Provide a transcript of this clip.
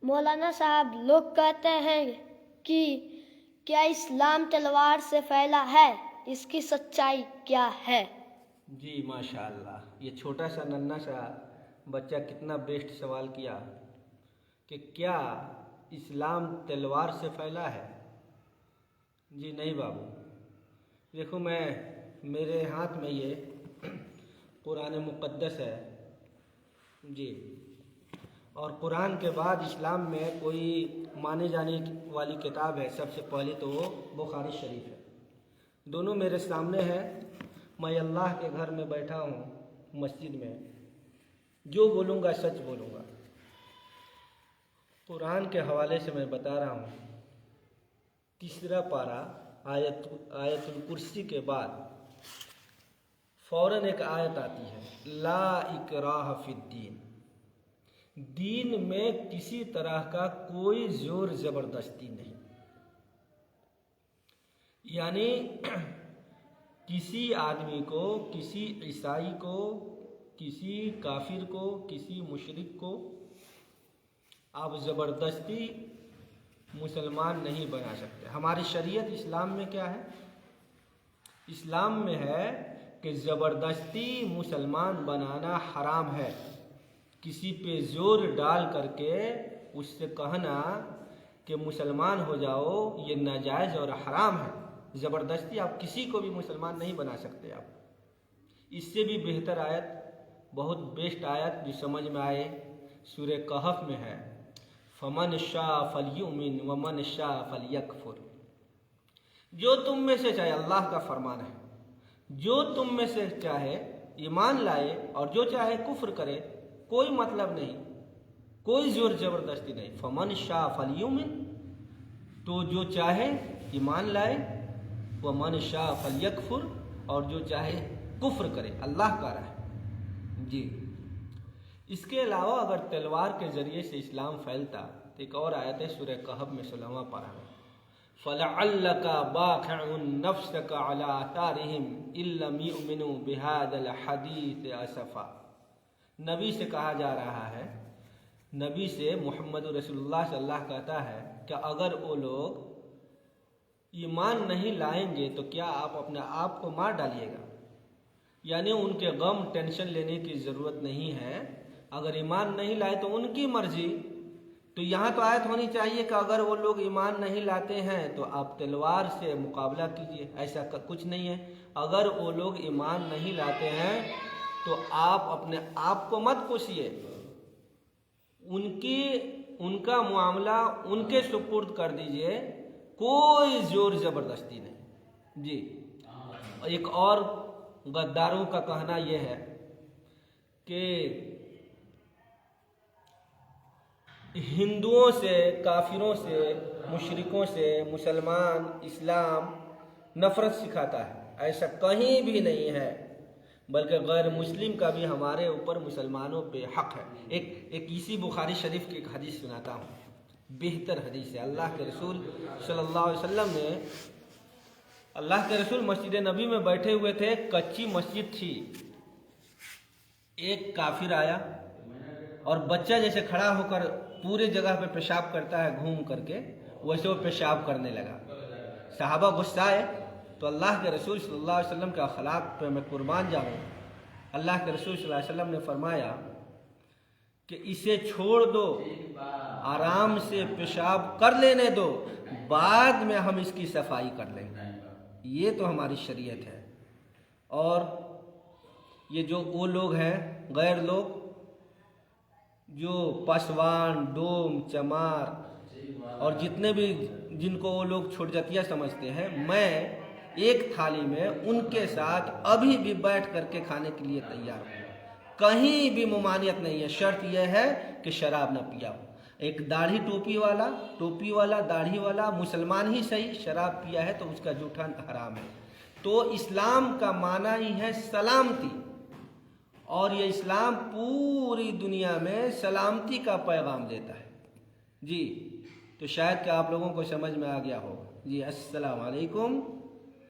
مولانا صاحب، لوگ کہتے ہیں کہ کیا اسلام تلوار سے پھیلا ہے؟ اس کی سچائی کیا ہے؟ جی ماشاءاللہ، یہ چھوٹا سا ننھا سا بچہ کتنا بیسٹ سوال کیا کہ کیا اسلام تلوار سے پھیلا ہے؟ جی نہیں بابو، دیکھو میرے ہاتھ میں یہ قرآن مقدس ہے جی، اور قرآن کے بعد اسلام میں کوئی مانے جانے والی کتاب ہے سب سے پہلے تو وہ بخاری شریف ہے۔ دونوں میرے سامنے ہے، میں اللہ کے گھر میں بیٹھا ہوں مسجد میں، جو بولوں گا سچ بولوں گا۔ قرآن کے حوالے سے میں بتا رہا ہوں، تیسرا پارہ آیت الکرسی کے بعد فوراً ایک آیت آتی ہے، لا اکراہ فی الدین، دین میں کسی طرح کا کوئی زور زبردستی نہیں، یعنی کسی آدمی کو، کسی عیسائی کو، کسی کافر کو، کسی مشرک کو آپ زبردستی مسلمان نہیں بنا سکتے۔ ہماری شریعت اسلام میں کیا ہے؟ اسلام میں ہے کہ زبردستی مسلمان بنانا حرام ہے۔ کسی پہ زور ڈال کر کے اس سے کہنا کہ مسلمان ہو جاؤ، یہ ناجائز اور حرام ہے۔ زبردستی آپ کسی کو بھی مسلمان نہیں بنا سکتے۔ آپ اس سے بھی بہتر آیت، بہت بیسٹ آیت جو سمجھ میں آئے، سورہ کہف میں ہے، فمن شاء فلیؤمن ومن شاء فلیکفر۔ جو تم میں سے چاہے، اللہ کا فرمان ہے، جو تم میں سے چاہے ایمان لائے اور جو چاہے کفر کرے، کوئی مطلب نہیں، کوئی زور زبردستی نہیں۔ فمن شاء فلیؤمن، تو جو چاہے ایمان لائے، ومن شاء فلیکفر، اور جو چاہے کفر کرے، اللہ کا راہ جی۔ اس کے علاوہ اگر تلوار کے ذریعے سے اسلام پھیلتا تو ایک اور آیت ہے سورہ کہف میں 16واں پارہ میں، فَلَعَلَّكَ بَاخِعٌ نَفْسَكَ عَلَىٰ آثَارِهِمْ إِن لَّمْ يُؤْمِنُوا بِهَٰذَا الْحَدِيثِ أَسَفًا۔ نبی سے کہا جا رہا ہے، نبی سے محمد رسول اللہ صلی اللہ کہتا ہے کہ اگر وہ لوگ ایمان نہیں لائیں گے تو کیا آپ اپنے آپ کو مار ڈالیے گا؟ یعنی ان کے غم ٹینشن لینے کی ضرورت نہیں ہے، اگر ایمان نہیں لائے تو ان کی مرضی۔ تو یہاں تو آیت ہونی چاہیے کہ اگر وہ لوگ ایمان نہیں لاتے ہیں تو آپ تلوار سے مقابلہ کیجیے، ایسا کچھ نہیں ہے۔ اگر وہ لوگ ایمان نہیں لاتے ہیں تو آپ اپنے آپ کو مت کوسیے، ان کا معاملہ ان کے سپرد کر دیجیے، کوئی زور زبردستی نہیں جی۔ ایک اور غداروں کا کہنا یہ ہے کہ ہندوؤں سے، کافروں سے، مشرکوں سے مسلمان اسلام نفرت سکھاتا ہے، ایسا کہیں بھی نہیں ہے، بلکہ غیر مسلم کا بھی ہمارے اوپر مسلمانوں پہ حق ہے۔ ایک اسی بخاری شریف کی ایک حدیث سناتا ہوں، بہتر حدیث ہے۔ اللہ کے رسول صلی اللہ علیہ وسلم نے، اللہ کے رسول مسجد نبی میں بیٹھے ہوئے تھے، کچی مسجد تھی، ایک کافر آیا اور بچہ جیسے کھڑا ہو کر پورے جگہ پہ پیشاب کرتا ہے گھوم کر کے، ویسے وہ پیشاب کرنے لگا۔ صحابہ غصہ آئے تو اللہ کے رسول صلی اللہ علیہ وسلم کے اخلاق پہ میں قربان جاؤں، اللہ کے رسول صلی اللہ علیہ وسلم نے فرمایا کہ اسے چھوڑ دو، آرام سے پیشاب کر لینے دو، بعد میں ہم اس کی صفائی کر لیں گے۔ یہ تو ہماری شریعت ہے۔ اور یہ جو وہ لوگ ہیں غیر لوگ جو پسوان، ڈوم، چمار اور جتنے بھی جن کو وہ لوگ چھوٹ جاتیہ سمجھتے ہیں، میں ایک تھالی میں ان کے ساتھ ابھی بھی بیٹھ کر کے کھانے کے لیے تیار ہوں، کہیں بھی ممانعت نہیں ہے۔ شرط یہ ہے کہ شراب نہ پیا ہو۔ ایک داڑھی ٹوپی والا داڑھی والا مسلمان ہی صحیح، شراب پیا ہے تو اس کا جھوٹا حرام ہے۔ تو اسلام کا معنی ہی ہے سلامتی، اور یہ اسلام پوری دنیا میں سلامتی کا پیغام دیتا ہے جی۔ تو شاید کہ آپ لوگوں کو سمجھ میں آ گیا ہوگا جی۔ السلام علیکم۔